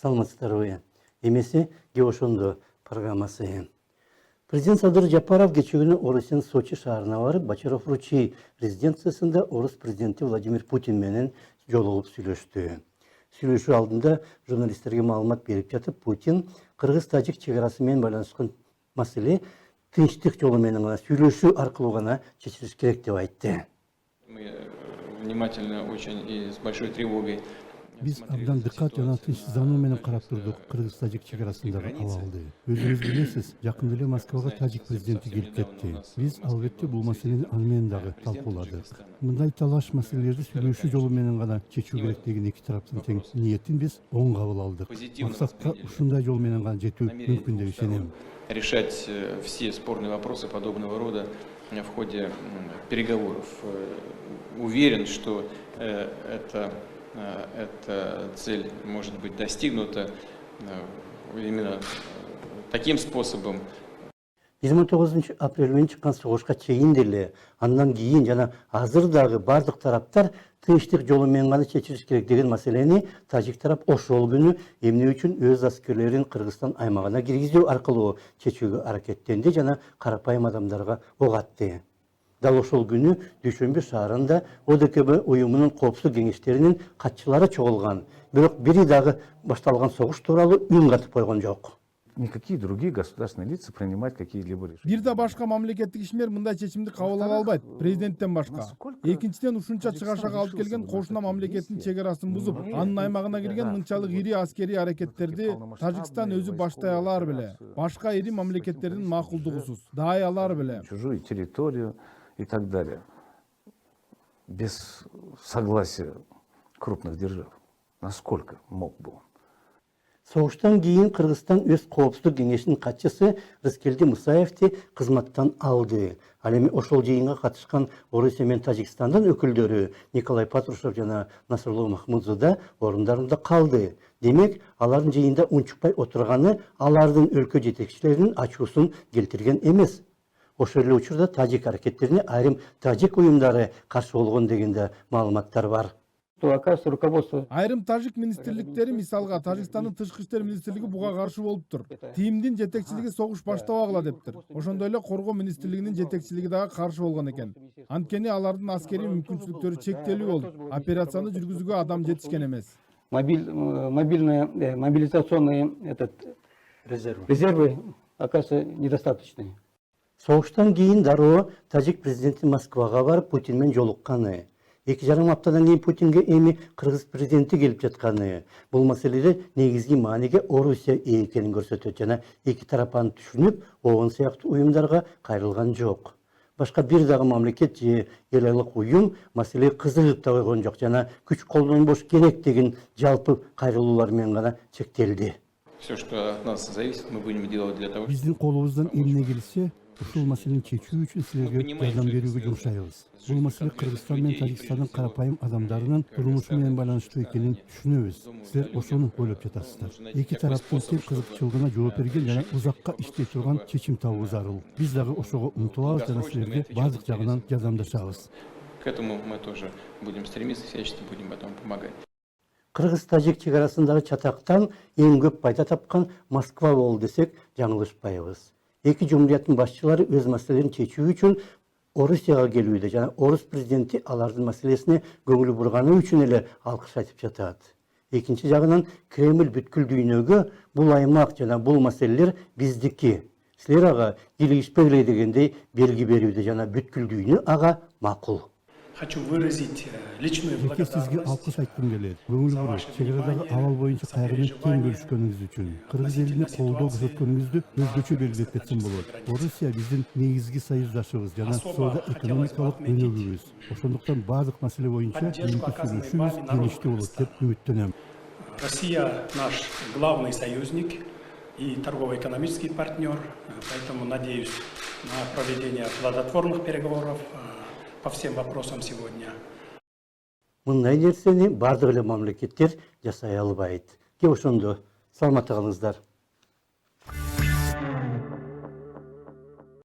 Саламатсыздарбы. Эмеси Геошондо программасы. Президент Садыр Жапаров кечээ Орусиян Сочи шаарына барып, Бочаров-Ручей резиденциясында Орус президенти Владимир Путин менен жолугуп сүйлөштү. Сүйлөшүү алдында журналисттерге маалымат берип жатып, Путин кыргыз-тажик чегарасы менен байланышкан маселе тынчтык жолу менен сүйлөшүү аркылуу гана чечилиш керек деп айтты. Мы внимательно очень и с большой тревогой. Biz abdan dikkat yana tinchsizlanуу менен карап турдук кыргыз-тажик чегарасындагы абалды. Өзүңүз билесиз, жакында эле Москвага тажик президенти келип кетти. Биз албетте бул маселени аны менен дагы талкууладык. Мындай талаш маселелерди сүйлөшүү жолу менен гана чечүү керек деген эки тараптын тең ниетин биз оң кабыл алдык. Максатка ушундай жол менен гана жетүү мүмкүн деп ишенем. Решать все спорные вопросы подобного рода в ходе переговоров. Уверен, что эта цель может быть достигнута именно таким способом. 29 апрель чыккан согушка чейин деле, андан кийин жана азыр дагы бардык тараптар тынчтык жолу менен гана чечилиш керек деген маселени тажик тарап ошол күнү эмне үчүн өз аскерлерин Кыргызстан аймагына киргизүү аркылуу чечүүгө аракеттенди жана карапайым адамдарга ок атты. Дал ошол күнү Дүйшөмбү шаарында ОДКБ уюмунун коопсуздук кеңештеринин катчылары чогулган. Бирок бири дагы башталган согуш тууралуу үн катып койгон жок. Никакие другие государственные лица принимать какие-либо решения. Бир да башка мамлекеттик ишмер мындай чечимди кабыл ала албайт, президенттен башка. Экинчиден ушунча чыгашага алып келген кошуна мамлекеттин чегарасын бузуп, анын аймагына кирген мынчалык ири аскерий аракеттерди Тажикстан өзү баштай алар беле. Башка ири мамлекеттердин макулдугусуз дай алар беле. Чужую территорию и так далее. Без согласия крупных держав. Насколько мог бы он? Согуштан кийин Кыргызстан өз коопсуздук кеңешинин катчысы Рыскелди Мусаевди кызматтан алды. Ал эми ошол жыйынга катышкан Орусия менен Тажикстандын өкүлдөрү Николай Патрушев жана Насырлуу Махмудзу да орундарында калды. Демек, алардын жыйында унчукпай отурганы алардын өлкө жетекчилеринин ачуусун келтирген эмес. Ошол эле учурда тажик аракеттерине айрым тажик уюмдары каршы болгон дегенде маалыматтар бар. Айрым тажик министрликтери, мисалга Тажикстандын тышкы иштер министрлиги буга каршы болуптур. ТИМдин жетекчилиги согуш баштабагыла дептир. Ошондой эле коргоо министрлигинин жетекчилиги дагы каршы болгон экен. Анткени алардын аскерий мүмкүнчүлүктөрү чектелүү болуп, операцияны жүргүзүүгө адам жетишкен эмес. Мобилизационные резервы, оказывается, недостаточные. Согуштан кийин дароо тажик президенти Москвага барып Путин менен жолукканы. 2,5 аптадан кийин Путинге эми кыргыз президенти келип жатканы. Бул маселеде негизги мааниге Орусия ээ экенин көрсөтөт жана эки тарап аны түшүнүп, ООН сыяктуу уюмдарга кайрылган жок. Башка бир дагы мамлекет же эл айлык уюм маселеге кызыгып да койгон жок жана күч колдонбош керек деген жалпы кайрылуулар менен гана чектелди. Все, что от нас зависит, мы будем делать для того, Биздин колубуздан эмне келсе, ушул маселени чечүү үчүн силерге жардам берүүгө жумшайбыз. Бул маселе Кыргызстан менен Тажикстандын карапайым адамдарынын турмушу менен байланыштуу экенин түшүнөбүз. Силер ошону ойлоп жатасыздар. Эки тараптын тең кызыкчылыгына жооп берген жана узакка иштей турган чечим табуу зарыл. Биз дагы ошого умтулабыз жана силерге бардык жагынан жардамдашабыз. к этому мы тоже будем стремиться, всячески будем потом помогать. Кыргыз-тажик чегарасындагы чатактан эң көп пайда тапкан Москва болду десек жаңылышпайбыз. Эки жумурияттын башчылары өз маселелерин чечүү үчүн Орусияга келүүдө жана Орус президенти алардын маселесине көңүл бурганы үчүн эле алкыш айтып жатат. Экинчи жагынан Кремль бүткүл дүйнөгө бул аймак жана бул маселелер биздики. Силер ага кийлигишпегиле дегендей белги берүүдө жана бүткүл дүйнө ага макул. Хочу выразить личную Жеке сизге алкыш айткым келет. Көңүл буруп, чегарадагы абал боюнча кайгыны тең бөлүшкөнүңүз үчүн, кыргыз элине колдоо көрсөткөнүңүздү өзгөчө белгилеп кетсем болот. Орусия биздин негизги союздашыбыз жана соода-экономикалык өнөгүбүз. Ошондуктан бардык маселе боюнча сүйлөшүүбүз жемиштүү болот деп үмүттөнөм. Россия наш главный союзник и торгово-экономический партнер, поэтому надеюсь на проведение плодотворных переговоров по всем вопросам сегодня. Мындай нерсени бардык эле мамлекеттер жасай албайт. Ошондо саламатта калыңыздар.